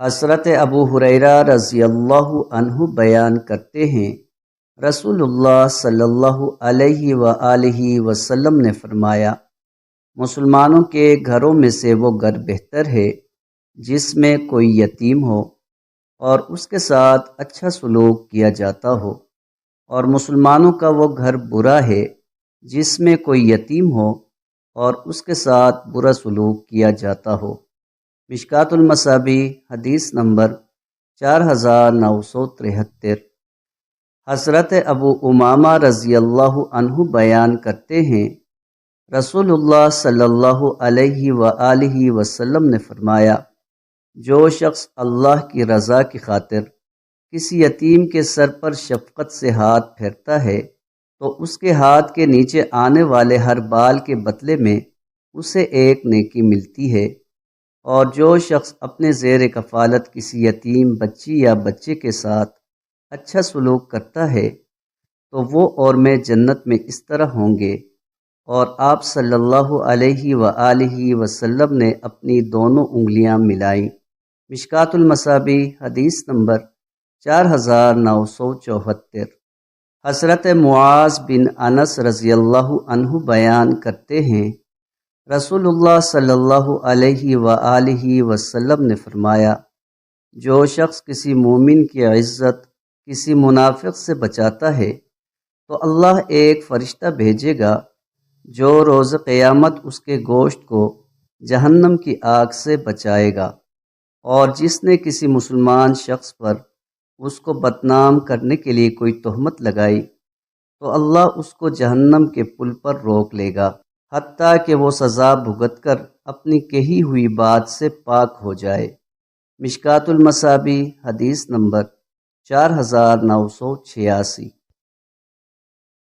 حضرت ابو ہریرہ رضی اللہ عنہ بیان کرتے ہیں، رسول اللہ صلی اللہ علیہ وآلہ وسلم نے فرمایا، مسلمانوں کے گھروں میں سے وہ گھر بہتر ہے جس میں کوئی یتیم ہو اور اس کے ساتھ اچھا سلوک کیا جاتا ہو، اور مسلمانوں کا وہ گھر برا ہے جس میں کوئی یتیم ہو اور اس کے ساتھ برا سلوک کیا جاتا ہو۔ مشکوٰۃ المصابیح حدیث نمبر 4973۔ حضرت ابو امامہ رضی اللہ عنہ بیان کرتے ہیں، رسول اللہ صلی اللہ علیہ وآلہ وسلم نے فرمایا، جو شخص اللہ کی رضا کی خاطر کسی یتیم کے سر پر شفقت سے ہاتھ پھیرتا ہے تو اس کے ہاتھ کے نیچے آنے والے ہر بال کے بدلے میں اسے ایک نیکی ملتی ہے، اور جو شخص اپنے زیر کفالت کسی یتیم بچی یا بچے کے ساتھ اچھا سلوک کرتا ہے تو وہ اور میں جنت میں اس طرح ہوں گے۔ اور آپ صلی اللہ علیہ وآلہ وسلم نے اپنی دونوں انگلیاں ملائیں۔ مشکوٰۃ المصابیح حدیث نمبر 4974۔ حضرت معاذ بن انس رضی اللہ عنہ بیان کرتے ہیں، رسول اللہ صلی اللہ علیہ وآلہ وسلم نے فرمایا، جو شخص کسی مومن کی عزت کسی منافق سے بچاتا ہے تو اللہ ایک فرشتہ بھیجے گا جو روز قیامت اس کے گوشت کو جہنم کی آگ سے بچائے گا، اور جس نے کسی مسلمان شخص پر اس کو بدنام کرنے کے لیے کوئی تہمت لگائی تو اللہ اس کو جہنم کے پل پر روک لے گا حتیٰ کہ وہ سزا بھگت کر اپنی کہی ہوئی بات سے پاک ہو جائے۔ مشکوٰۃ المصابیح حدیث نمبر 4986۔